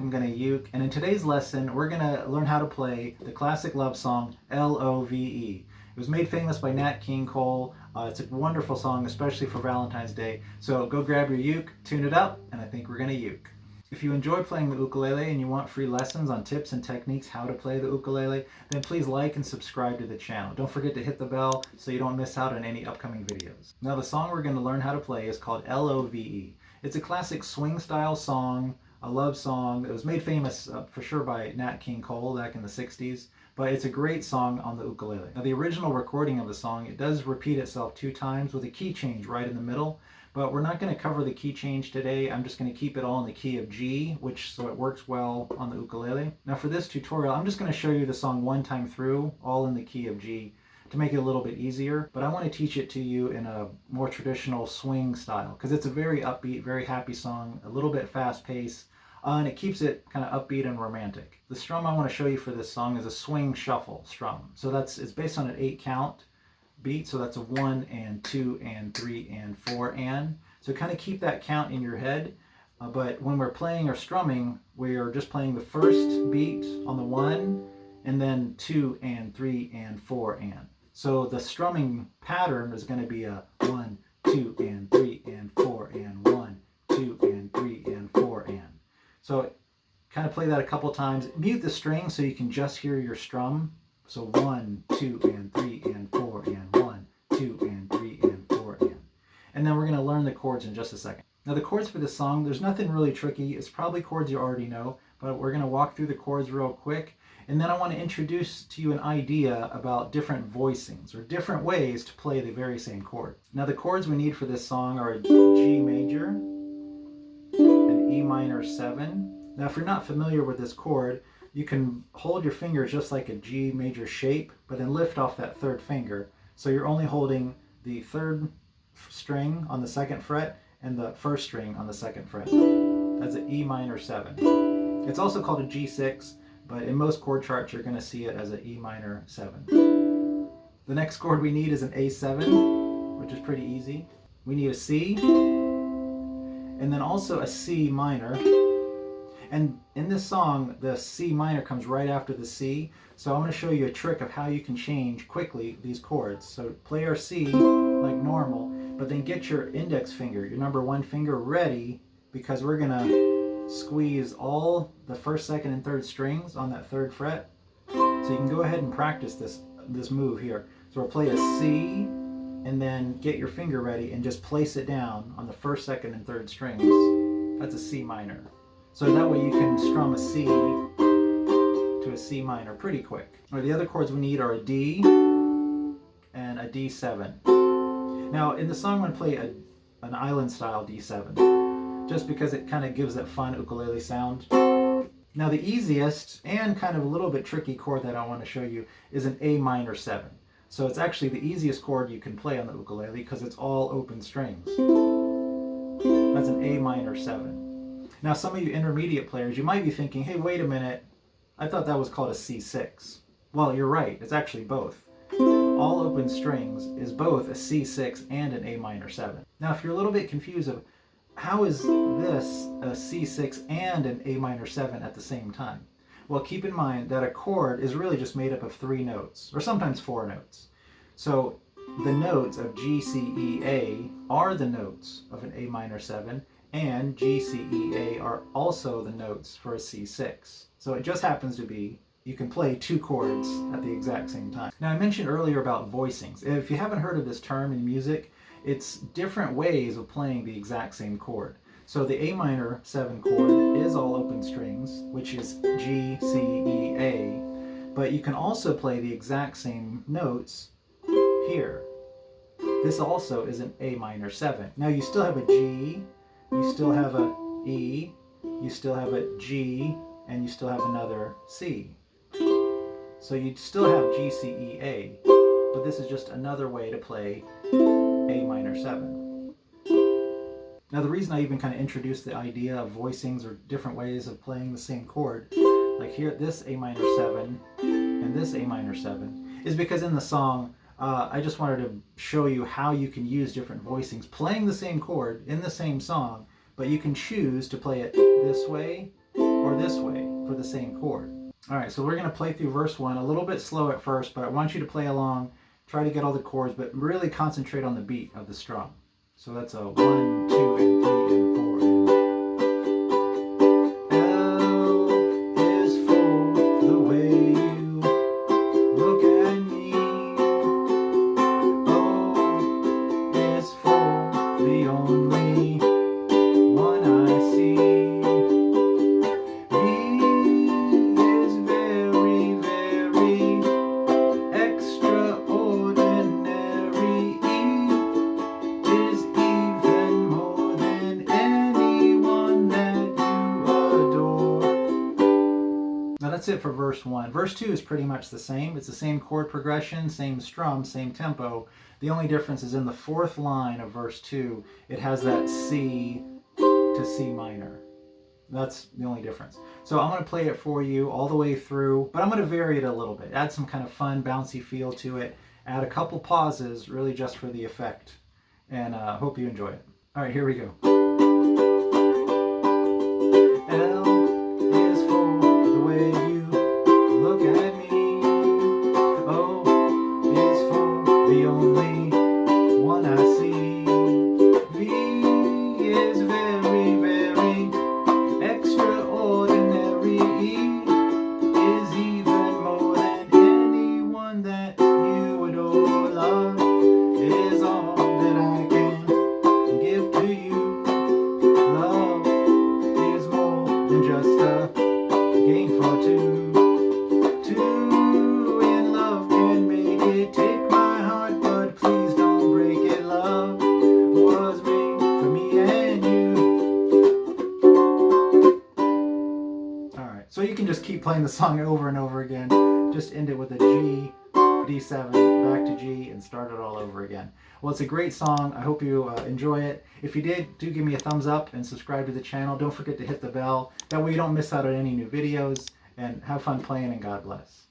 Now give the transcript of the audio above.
ImGonnaUke, and in today's lesson we're going to learn how to play the classic love song Love. It was made famous by Nat King Cole. It's a wonderful song, especially for Valentine's Day. So go grab your uke, tune it up, and I think we're going to uke. If you enjoy playing the ukulele and you want free lessons on tips and techniques how to play the ukulele, then please like and subscribe to the channel. Don't forget to hit the bell so you don't miss out on any upcoming videos. Now the song we're going to learn how to play is called Love. It's a classic swing style song, a love song. It was made famous for sure by Nat King Cole back in the 60s, but it's a great song on the ukulele. Now the original recording of the song, it does repeat itself 2 times with a key change right in the middle. But we're not going to cover the key change today. I'm just going to keep it all in the key of G, so it works well on the ukulele. Now for this tutorial, I'm just going to show you the song one time through, all in the key of G, to make it a little bit easier. But I want to teach it to you in a more traditional swing style, because it's a very upbeat, very happy song, a little bit fast paced, and it keeps it kind of upbeat and romantic. The strum I want to show you for this song is a swing shuffle strum. So it's based on an 8 count beat, so that's a 1 and 2 and 3 and 4 and. So kind of keep that count in your head, but when we're playing or strumming, we are just playing the first beat on the 1 and then 2 and 3 and 4 and. So the strumming pattern is going to be a 1, 2 and 3 and 4 and 1, 2 and 3 and 4 and. So kind of play that a couple times. Mute the string so you can just hear your strum. So 1, 2 and 3 and 4 and 1, 2 and 3 and 4 and. And then we're going to learn the chords in just a second. Now the chords for this song, there's nothing really tricky. It's probably chords you already know, but we're going to walk through the chords real quick. And then I want to introduce to you an idea about different voicings or different ways to play the very same chord. Now the chords we need for this song are a G major, an E minor 7. Now if you're not familiar with this chord, you can hold your finger just like a G major shape, but then lift off that 3rd finger. So you're only holding the 3rd string on the 2nd fret and the 1st string on the 2nd fret. That's an E minor 7. It's also called a G6, but in most chord charts you're going to see it as an E minor 7. The next chord we need is an A7, which is pretty easy. We need a C, and then also a C minor. And in this song, the C minor comes right after the C. So I'm going to show you a trick of how you can change quickly these chords. So play our C like normal, but then get your index finger, your number 1 finger, ready, because we're going to squeeze all the 1st, 2nd, and 3rd strings on that 3rd fret. So you can go ahead and practice this move here. So we'll play a C, and then get your finger ready and just place it down on the 1st, 2nd, and 3rd strings. That's a C minor. So that way you can strum a C to a C minor pretty quick. Or the other chords we need are a D and a D7. Now in the song I'm going to play an island style D7, just because it kind of gives that fun ukulele sound. Now the easiest and kind of a little bit tricky chord that I want to show you is an A minor 7. So it's actually the easiest chord you can play on the ukulele because it's all open strings. That's an A minor 7. Now some of you intermediate players, you might be thinking, hey, wait a minute, I thought that was called a C6. Well, you're right, it's actually both. All open strings is both a C6 and an A minor 7. Now if you're a little bit confused of how is this a C6 and an A minor 7 at the same time? Well, keep in mind that a chord is really just made up of 3 notes, or sometimes 4 notes. So the notes of G, C, E, A are the notes of an A minor 7, and G, C, E, A are also the notes for a C6. So it just happens to be you can play 2 chords at the exact same time. Now I mentioned earlier about voicings. If you haven't heard of this term in music, it's different ways of playing the exact same chord. So the A minor 7 chord is all open strings, which is G, C, E, A, but you can also play the exact same notes here. This also is an A minor 7. Now you still have a G, you still have a E, you still have a G, and you still have another C. So you still have G, C, E, A, but this is just another way to play A minor 7. Now the reason I even kind of introduced the idea of voicings or different ways of playing the same chord, like here this A minor 7 and this A minor 7, is because in the song I just wanted to show you how you can use different voicings playing the same chord in the same song, but you can choose to play it this way or this way for the same chord. All right, so we're going to play through verse 1 a little bit slow at first, but I want you to play along, try to get all the chords, but really concentrate on the beat of the strum. So that's a 1, 2, and 3, and 4. That's it for verse 1. Verse 2 is pretty much the same. It's the same chord progression, same strum, same tempo. The only difference is in the 4th line of verse 2, it has that C to C minor. That's the only difference. So I'm going to play it for you all the way through, but I'm going to vary it a little bit. Add some kind of fun, bouncy feel to it. Add a couple pauses, really just for the effect. And hope you enjoy it. All right, here we go. So you can just keep playing the song over and over again. Just end it with a G, D7, back to G, and start it all over again. Well, it's a great song. I hope you enjoy it. If you did, do give me a thumbs up and subscribe to the channel. Don't forget to hit the bell. That way you don't miss out on any new videos. And have fun playing, and God bless.